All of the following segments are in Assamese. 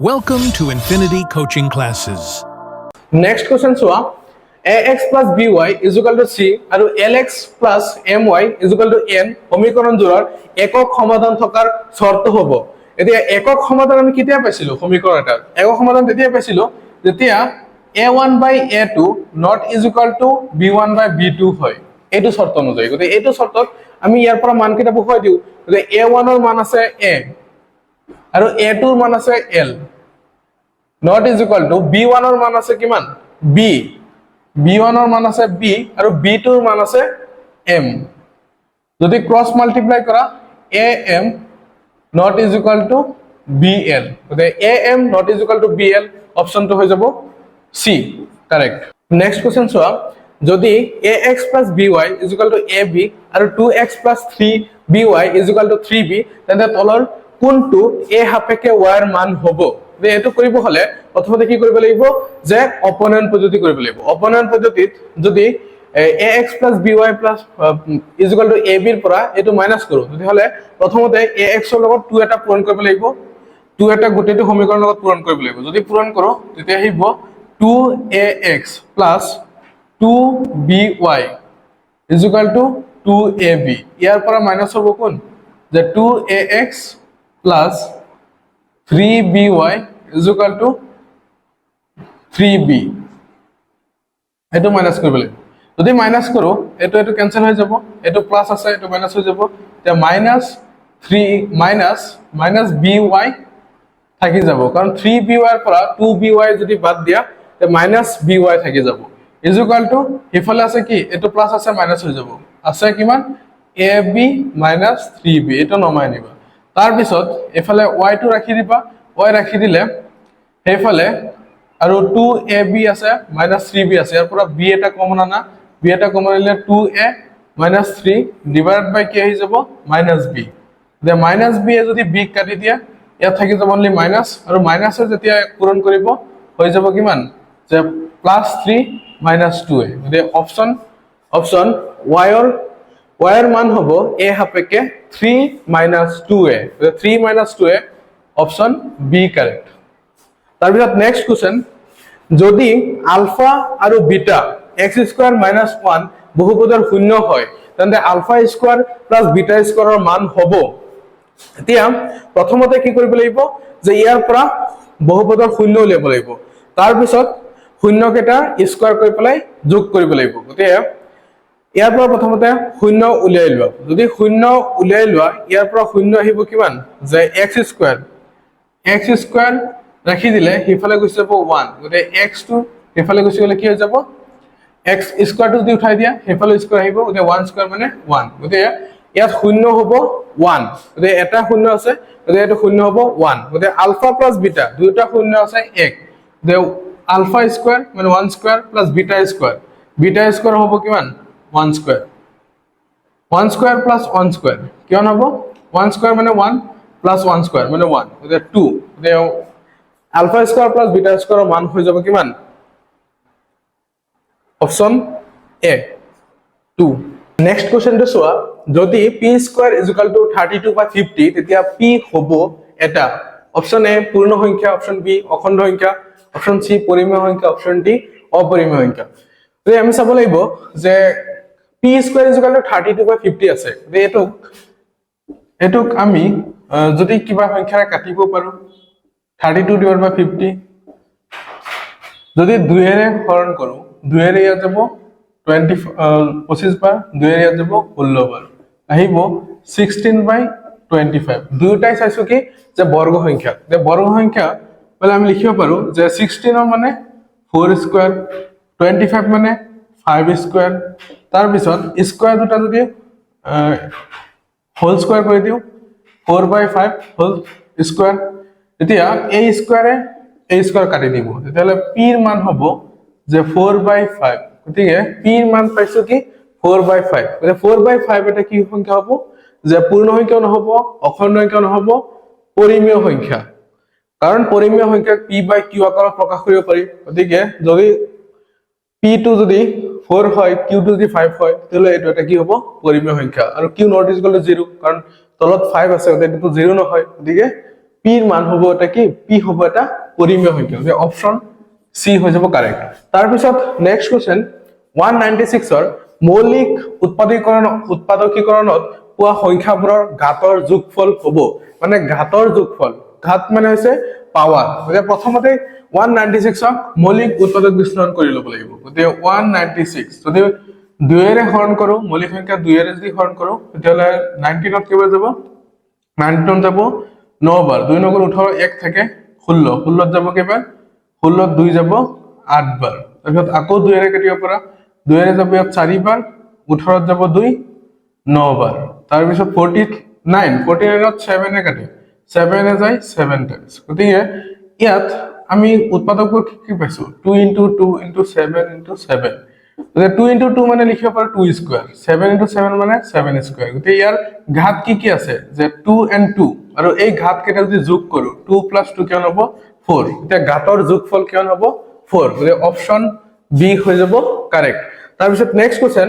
Welcome to Infinity Coaching Classes. Next question চোৱা ax plus by is equal to c আৰু lx plus my is equal to n সমীকৰণযোৰৰ একক সমাধান থকাৰ শৰ্ত হ'ব। এতিয়া একক সমাধান আমি কেতিয়া পাইছিলো সমীকৰণ এটা একক সমাধান তেতিয়া পাইছিলো যেতিয়া a1 by a2 not is equal to b1 by b2 হয়। এইটো শৰ্ত অনুযায়ী গতিকে এইটো শৰ্তত আমি ইয়াৰ পৰা মান কেইটা বহুৱাই দিও যে a1 ৰ মান আছে a আৰু a2 ৰ মান আছে l not is equal to b1 ৰ মান আছে কিমান b b1 ৰ মান আছে b আৰু b2 ৰ মান আছে m যদি ক্ৰস মাল্টিপ্লাই কৰা am not is equal to bl গতিকে am not is equal to bl অপশনটো হৈ যাব c কারেক্ট নেক্সট কোশ্চেন চোৱা যদি ax plus by is equal to ab আৰু 2x plus 3by is equal to 3b তেন্তে তলৰ কোনটো a সাপেক্ষে y ৰ মান হ'ব যে এটো কৰিব হলে প্ৰথমতে কি কৰিব লাগিব যে অপোনেন্ট পদ্ধতি কৰিব লাগিব অপোনেন্ট পদ্ধতিত যদি ax plus by plus is equal to ab ৰ পৰা এটো মাইনাস কৰো যদি হলে প্ৰথমতে ax ৰ লগত 2 এটা পূৰণ কৰিব লাগিব 2 এটা গোটেটো সমীকৰণৰ লগত পূৰণ কৰিব লাগিব যদি পূৰণ কৰো তেতিয়া আহিব 2ax plus 2by is equal to 2ab ইয়াৰ পৰা মাইনাস হ'ব কোন যে 2ax plus 3by is equal to 3b এটো মাইনাস কৰিব লাগিব যদি মাইনাস কৰো এটো এটো ক্যান্সেল হৈ যাব এটো প্লাস আছে এটো মাইনাস হৈ যাব তে মাইনাস by থাকি যাব কারণ 3by এর পৰা 2by যদি বাদ দিয়া তে by থাকি যাব is equal to ইফালে আছে কি এটো প্লাস আছে মাইনাস হৈ যাব আছে কিমান ab 3b এটো নমাই নিবা তাৰ পিছত এফালে y টো ৰাখি দিবা y ৰাখি দিলে হেফালে আৰু 2ab আছে 3b আছে ইয়াৰ পৰা b এটা কমন আনা b এটা কমন আনিলে 2a 3 ডিভাইডেড বাই কি হৈ যাব -b দে -b এ যদি b কাটি দিয়া ইয়াত থাকি যাব অনলি মাইনাস আৰু মাইনাসে যেতিয়া পূৰণ কৰিব হৈ যাব কিমান যে +3 -2a দে অপচন y ৰ মান হ'ব a সাপেক্ষে 3 2a 3 2a option B correct তাৰপিছত নেক্সট কোশ্চেন যদি আলফা আৰু বিটা x² - 1 বহুপদৰ শূন্য হয় তেন্তে আলফা স্কয়াৰ প্লাস বিটা স্কয়াৰৰ মান হ'ব এতিয়া প্ৰথমতে কি কৰিব লাগিব যে ইয়াৰ পৰা বহুপদৰ শূন্য উলিয়াব লাগিব তাৰ পিছত শূন্য কেটা স্কয়াৰ কৰি পেলাই যোগ কৰিব লাগিব গতিকে ইয়াৰ পৰা প্ৰথমতে শূন্য উলিয়াই লোৱা যদি শূন্য উলিয়াই লোৱা ইয়াৰ পৰা শূন্য আহিব কিমান যে x² ৰাখি দিলে হিফালে গুছি যাব 1 গতে x2 হিফালে গুছি গলে কি হৈ যাব x স্কয়াৰ টো যদি উঠাই দিয়া হিফালে স্কয়াৰ আহিব গতে 1 স্কয়াৰ মানে 1 গতে ইয়াত শূন্য হ'ব 1 গতে এটা শূন্য আছে গতে এটো শূন্য হ'ব 1 গতে আলফা প্লাস বিটা দুটা শূন্য আছে 1 গতে আলফা স্কয়াৰ মানে 1 স্কয়াৰ প্লাস বিটা স্কয়াৰ হ'ব কিমান 1 স্কয়াৰ 1 স্কয়াৰ প্লাস 1 স্কয়াৰ কিমান হ'ব 1 স্কয়াৰ মানে 1 plus 1 square মানে 1 গতে 2 গতে আলফা স্কয়ার প্লাস বিটা স্কয়াৰৰ মান হৈ যাব কিমান অপশন এ 2 নেক্সট কোশ্চেনটো চোৱা যদি p² = 32 বা 50 তেতিয়া p হ'ব এটা অপশন এ পূৰ্ণ সংখ্যা অপশন বি অখণ্ড সংখ্যা অপশন সি পরিমেয় সংখ্যা অপশন ডি অপরিমেয় সংখ্যা গতে আমি চাব লাগিব যে p² = 32 বা 50 আছে গতে এটুক আমি যদি কিবা সংখ্যাৰে কাটিব পাৰো 32 ডিভাইড বাই 50 যদি 2 এৰে হৰণ কৰো 2 এৰে ইয়া যাব 25 বাৰ 2 এৰে ইয়া যাব 16 বাৰ আহিব 16/25 দুটাই চাইছো কি যে বৰ্গ সংখ্যা যে বৰ্গ সংখ্যা বলে আমি লিখিব পাৰো যে 16 মানে 4 স্কয়াৰ 25 মানে 5 স্কয়াৰ তাৰ পিছত স্কয়াৰ দুটা যদি হোল স্কয়াৰ কৰি দিও 4/5 হোল স্কয়ার এতিয়া a স্কয়ারে a স্কয়ার কাটি দিব তেতিয়ালে p এর মান হ'ব যে 4/5 গতিকে p এর মান পাইছো কি 4/5 মানে 4/5 এটা কি সংখ্যা হ'ব যে পূৰ্ণ সংখ্যা নহব অখণ্ড সংখ্যা নহব পৰিমেয় সংখ্যা কাৰণ পৰিমেয় সংখ্যাক p/q আকাৰত প্ৰকাশ কৰিব পাৰি গতিকে যদি p2 যদি 4 হয় q2 যদি 5 হয় তেতিয়ালে এটো এটা কি হ'ব পরিমেয় সংখ্যা আৰু q not is equal to 0 কাৰণ তলত 5 আছে গতে এটো 0 নহয় গতিকে p ৰ মান হ'ব এটা কি p হ'ব এটা পৰিমেয় সংখ্যা যে অপচন সি হৈ যাব কাৰেক্ট তাৰ পিছত নেক্সট কোৱেশ্চন 196 ৰ মৌলিক উৎপাদকীকৰণত পোৱা সংখ্যাবোৰৰ ঘাতৰ যোগফল হ'ব মানে ঘাতৰ যোগফল ঘাত মানে হৈছে পাৱাৰ মানে প্ৰথমতে 196 ক মৌলিক উৎপাদক বিশ্লেষণ কৰি ল'ব লাগিব গতে 196 যদি 2 এৰে হৰণ কৰো মৌলিক সংখ্যা 2 এৰে যদি হৰণ কৰো তেতিয়ালে 19 ত কিবা যাব 19 যাব 9 বাৰ 2 9 18 1 থাকে 16 16 যাব কিবা 16 2 যাব 8 বাৰ তাৰপিছত আকৌ 2 এৰে কাটিব পৰা 2 এৰে যাব 4 বাৰ 18 যাব 2 9 বাৰ তাৰপিছত 49 49 ত 7 এ কাটে 7 এ যায় 7 টাইমছ গতিকে ইয়াত আমি উৎপাদকবোৰ কি পাইছো 2 * 2 * 7 * 7 গতিকে 2 * 2 মানে লিখিব পাৰো 2 স্কয়াৰ 7 * 7 মানে 7 স্কয়াৰ গতিকে ইয়াৰ ঘাত কি আছে যে 2 and 2 আৰু এই ঘাত কেইটা যদি যোগ কৰো 2 + 2 কিমান হ'ব 4 এতিয়া ঘাতৰ যোগফল কিমান হ'ব 4 গতিকে অপচন বি হৈ যাব কাৰেক্ট তাৰ পিছত নেক্সট কোৱেশ্চন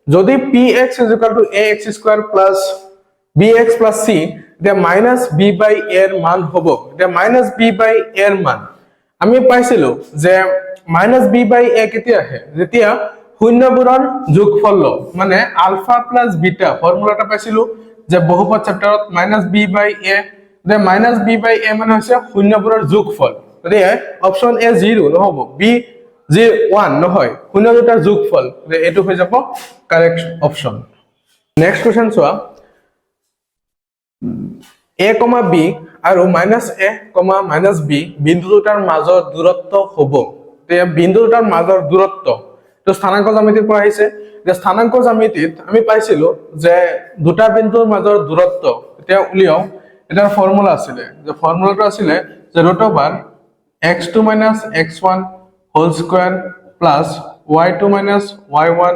যদি px = ax² + bx + c এতিয়া -b/a এর মান হ'ব এতিয়া -b/a এর মান আমি পাইছিলো যে -b/a কেতিয়া আহে যেতিয়া শূন্যবোৰৰ যোগফল ল মানে আলফা + বিটা ফৰ্মুলাটা পাইছিলো যে বহুপদ চেপ্টাৰত -b/a যে -b/a মানে হৈছে শূন্যবোৰৰ যোগফল গতিকে অপচন এ 0 নহব বি 1 নহয় শূন্য দুটাৰ যোগফল এটো হৈ যাব correct option next question soya a, b আৰু -a, -b বিন্দু দুটাৰ মাজৰ দূৰত্ব হ'ব তে বিন্দু দুটাৰ মাজৰ দূৰত্ব তো স্থানাঙ্ক জ্যামিতিৰ পৰা আহিছে যে স্থানাঙ্ক জ্যামিতিত আমি পাইছিলো যে দুটা বিন্দুৰ মাজৰ দূৰত্ব এতিয়া উলিয়াও এটাৰ ফৰ্মুলা আছিল যে ফৰ্মুলাটো আছিল যে √x2 - x1 whole square plus y2 - y1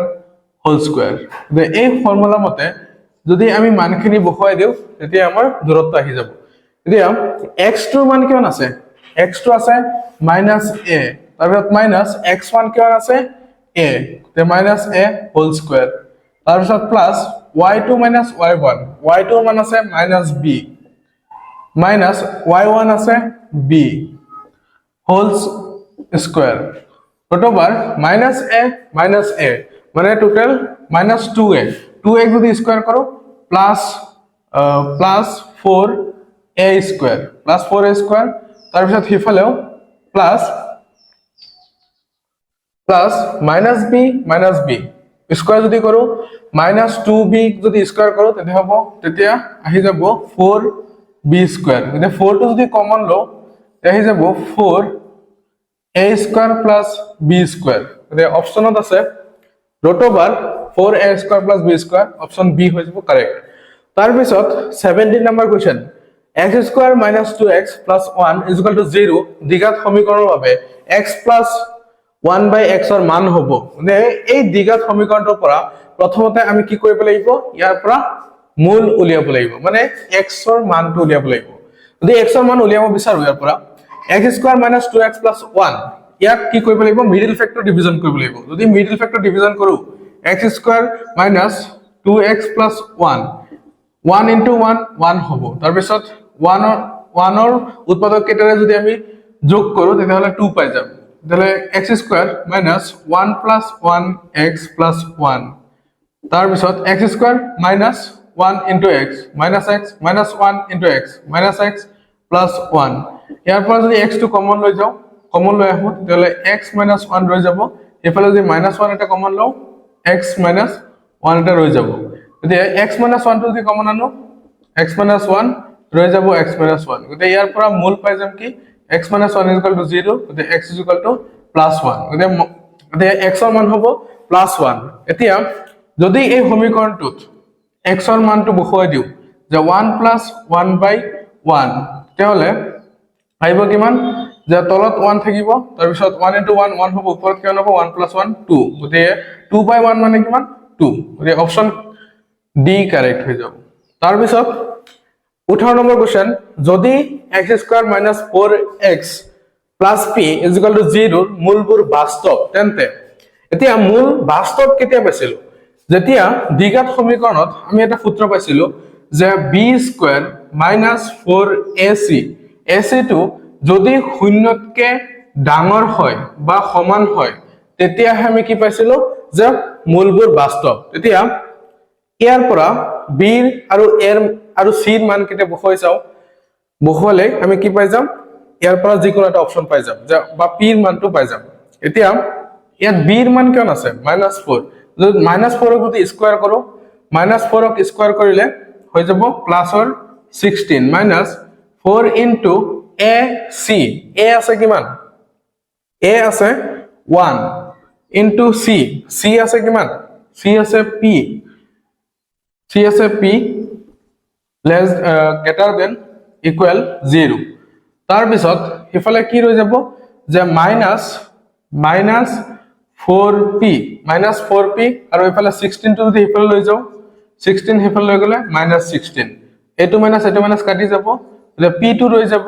whole square যে এই ফর্মুলা মতে যদি আমি মানখিনি বহাই দিও তেতিয়া আমাৰ দূৰত্ব আহি যাব এতিয়া x2 মান কিমান আছে x2 আছে -a তাৰপিছত -x1 কিমান আছে a তে -a হোল স্কয়াৰ তাৰপিছত প্লাস y2 - y1 y2 মান আছে -b -y1 আছে b whole square total -a মানে টোটাল -2a 2a যদি স্কয়ার করো প্লাস 4a স্কয়ার তাৰপিছত হিফালেও প্লাস -b স্কয়ার যদি করো -2b যদি স্কয়ার করো তেতিয়া আহি যাব 4b স্কয়ার মানে 4 টো যদি কমন লও আহি যাব 4a স্কয়ার + b স্কয়ার মানে অপশনত আছে √4a square + b square option B হৈ যাব কারেক্ট তাৰ পিছত 17 নম্বৰ কোৱেশ্চন x² - 2x + 1 = 0 দ্বিঘাত সমীকৰণৰ বাবে x + 1/x ৰ মান হ'ব মানে এই দ্বিঘাত সমীকৰণটোৰ পৰা প্ৰথমতে আমি কি কৰিব লাগিব ইয়াৰ পৰা মূল উলিয়াব লাগিব মানে x ৰ মানটো উলিয়াব লাগিব যদি x ৰ মান উলিয়াব বিচাৰো ইয়াৰ পৰা x² - 2x + 1 ইয়াক কি কৰিব লাগিব মিডল ফ্যাক্টৰ ডিভিজন কৰিব লাগিব যদি মিডল ফ্যাক্টৰ ডিভিজন কৰো x² - 2x + 1 1 * 1 1 হ'ব তাৰ পিছত 1 ৰ উৎপাদক কেইটাৰে যদি আমি যোগ কৰো তেতিয়াহলে 2 পাই যাম তেতিয়াহলে x² - 1 + 1x + 1 তাৰ পিছত x² - 1 * x -x -1 * x -x + 1 ইয়াৰ পৰা যদি x টো কমন লৈ যাও কমন লৈ আহো তেতিয়াহলে x - 1 ৰৈ যাব এফালে যদি -1 এটা কমন লও x - 1 এটা ৰৈ যাব গতিকে x - 1 টো যদি কমন আনো x - 1 ৰৈ যাব x - 1 গতিকে ইয়াৰ পৰা মূল পাই যাম কি x - 1 = 0 গতিকে x = +1 গতিকে x ৰ মান হ'ব +1 এতিয়া যদি এই সমীকৰণটোত x ৰ মানটো বহাই দিও যে 1 + 1/1 তেতিয়াহলে আহিব কিমান যে তলত 1 থাকিব তাৰ পিছত 1 * 1 1 হ'ব ওপৰত কিমান হ'ব 1 + 1 2 গতিকে 2/1 মানে কিমান 2 গতিকে অপচন ডি কারেক্ট হৈ যাব তাৰ পিছত 18 নম্বৰ কোশ্চেন যদি x² - 4x + p = 0 মূলবোৰ বাস্তৱ তেন্তে এতিয়া মূল বাস্তৱ কেতিয়া পাইছিলো যেতিয়া দ্বিঘাত সমীকৰণত আমি এটা সূত্ৰ পাইছিলো যে b² মাইনাছ 4ac ac টো যদি শূন্যতকে ডাঙৰ হয় বা সমান হয় তেতিয়াহে আমি কি পাইছিলো যে মূলবোৰ বাস্তৱ তেতিয়া ইয়াৰ পৰা b আৰু a আৰু c ৰ মান কেইটা বহাই যাও বহালে আমি কি পাই যাম ইয়াৰ পৰা যিকোনো এটা অপচন পাই যাম বা p ৰ মানটো পাই যাম এতিয়া ইয়াত b ৰ মান কিমান আছে -4 যদি -4 ক যদি স্কয়াৰ কৰো -4 ক স্কয়াৰ কৰিলে হৈ যাব প্লাসৰ 16 minus 4 into a c a আছে কিমান a আছে 1 ইনটু c c আছে কিমান c আছে p c আছে p less greater than equal 0 তাৰ পিছত ইফালে কি ৰৈ যাব যে মাইনাস 4p আৰু ইফালে 16 টো যদি ইফালে লৈ যাও 16 হেফালে লৈ গলে -16 এটো মাইনাস কাটি যাব তাহলে p2 ৰৈ যাব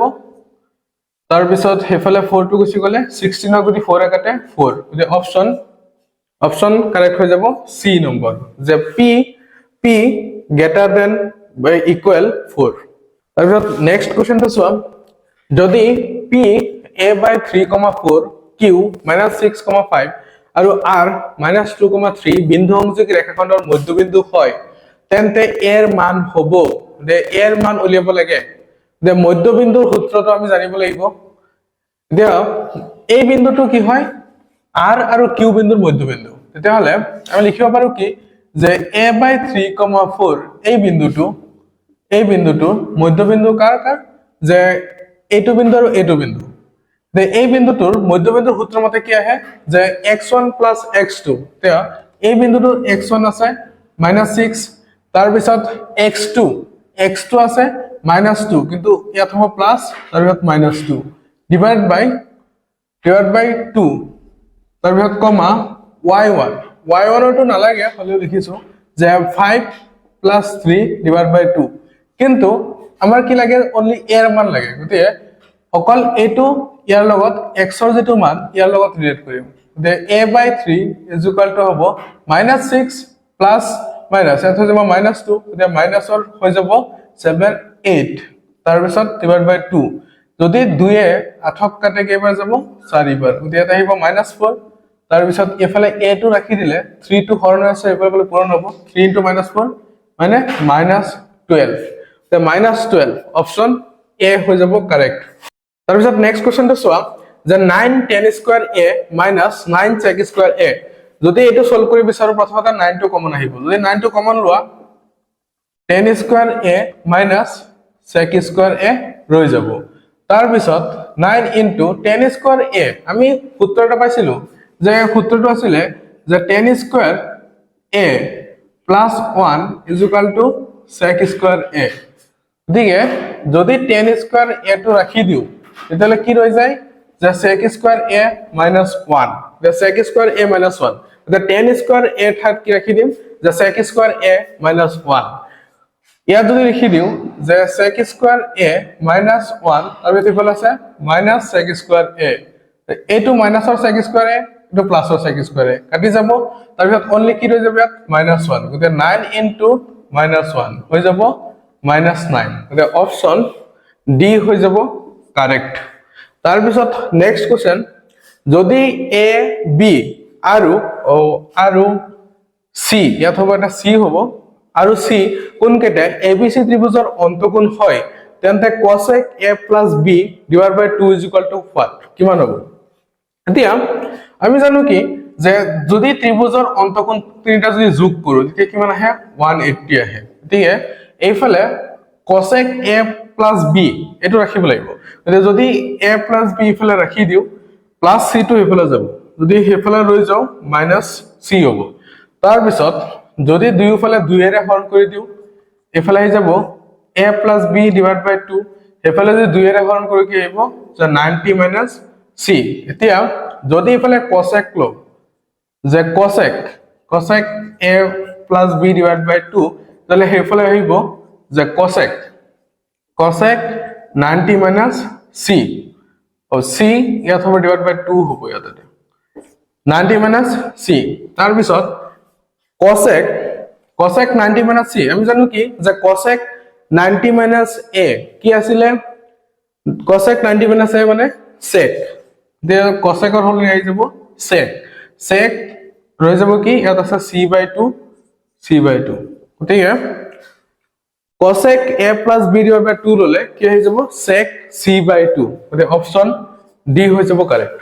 তাৰ পিছত হেফালে 4 টো গুছি গলে 16 ৰ যদি 4 এ কাটে 4 মানে অপশন কাৰেক্ট হৈ যাব c নম্বৰ যে p গ্ৰেটাৰ দেন বা ইকুয়াল 4 তাৰ পিছত নেক্সট কোশ্চেনটো চোৱা যদি p a/3,4 q -6,5 আৰু r -2,3 বিন্দু সংযোগী ৰেখাখণ্ডৰ মধ্যবিন্দু হয় তেন্তে এৰ মান হ'ব যে এৰ মান উলিয়াব লাগে যে মধ্যবিন্দুৰ সূত্ৰটো আমি জানিব লাগিব দিয়া এই বিন্দুটো কি হয় r আৰু q বিন্দুৰ মধ্যবিন্দু তেতিয়াহলে আমি লিখিব পাৰো কি যে a/3,4 এই বিন্দুটো মধ্যবিন্দু কাৰ যে এইটো বিন্দু আৰু এইটো বিন্দু তে এই বিন্দুটোৰ মধ্যবিন্দুৰ সূত্ৰ মতে কি আহে যে x1 + x2 তে এই বিন্দুটোৰ x1 আছে -6 তাৰ পিছত x2 আছে -2 কিন্তু ইয়াত হ'ব প্লাস তাৰ পিছত -2 ডিভাইড বাই 2 তাৰ পিছত কমা y1 টো নালাগে হলেও লিখিছো যে 5 + 3 ডিভাইড বাই 2 কিন্তু আমাৰ কি লাগে অনলি এৰ মান লাগে গতিকে অকল এটো ইয়াৰ লগত x ৰ যেটো মান ইয়াৰ লগত ৰিলেট কৰিম যে a/3 হ'ব -6 প্লাস মাইনাস এত হৈ যাব -2 তেতিয়া মাইনাসৰ হৈ যাব 7 8 তাৰ পিছত ডিভাইড বাই 2 যদি 2 এ 8ক কাটে কেইবাৰ যাব 4 বাৰ তেতিয়া আহিব -4 তাৰ পিছত এফালে a টো ৰাখি দিলে 3 টো হৰণ আছে এবাৰ গলে পূৰণ হ'ব 3 * -4 মানে -12 তে -12 অপশন a হৈ যাব কারেক্ট তাৰ পিছত নেক্সট কোশ্চেনটো চোৱা যে 9 tan square a - 9 sec square a যদি এটো সলভ কৰি বিচাৰো প্ৰথমতে 9 টো কমন আহিব যদি 9 টো কমন লোৱা tan square a - sec square a ৰৈ যাব তাৰ পিছত 9 * tan স্কয়াৰ a আমি সূত্ৰটা পাইছিলো যে সূত্ৰটো আছিল যে tan square a + 1 = sec square a দিকে যদি tan স্কয়াৰ a টো ৰাখি দিও তেতিয়ালে কি ৰৈ যায় যে sec স্কয়াৰ a - 1 যে sec স্কয়াৰ a - 1 যে tan স্কয়াৰ a ঠাইত কি ৰাখি দিম যে sec স্কয়াৰ a - 1 ইয়াত যদি লিখি দিও যে sec স্কয়াৰ a - 1 আৰু এফালে আছে -sec স্কয়াৰ a এটো মাইনাসৰ sec স্কয়াৰ a এটো প্লাসৰ sec স্কয়াৰ a কাটি যাব তাৰ পিছত অনলি কি ৰৈ যাব ইয়াত -1 গতে 9 * -1 হৈ যাব -9 গতে অপশন ডি হৈ যাব কারেক্ট তাৰ পিছত নেক্সট কোশ্চেন যদি a b আৰু c ইয়াত হ'ব এটা c হ'ব আৰু c কোন কেইটা abc ত্ৰিভুজৰ অন্তকোণ হয় তেন্তে cosec a + b / 2 = what কিমান হ'ব এতিয়া আমি জানো কি যে যদি ত্ৰিভুজৰ অন্তকোণ তিনিটা যদি যোগ কৰো তেতিয়া কিমান আহে 180 আহে ঠিক এইফালে cosec a + b এটো ৰাখিব লাগিব যদি a + b ইফালে ৰাখি দিও প্লাস c টো ইফালে যাব যদি হেফালে লৈ যাও -c হ'ব তাৰ পিছত যদি দুইফালে 2 এৰে হৰণ কৰি দিও এফালে আহি যাব a + b / 2 হেফালে যদি 2 এৰে হৰণ কৰি কি আহিব যে 90 - c এতিয়া যদি ইফালে cosec লো যে cosec a + b / 2 তাহলে হেফালে আহিব যে cosec 90 - c और c ইয়াত হ'ব ডিভাইড বাই 2 হ'ব ইয়াতে 90 - c তাৰ পিছত cosec 90 - c আমি জানো কি যে cosec 90 মাইনাছ এ কি আছিলে cosec 90 মাইনাছ এ মানে sec দে cosecৰ হল আহি যাব sec sec ৰৈ যাব কি ইয়াত আছে c/2 c/2 গতিকে cosec a plus b divided by 2 ললে কি হৈ যাব sec c/2 গতিকে অপচন ডি হৈ যাব কাৰেক্ট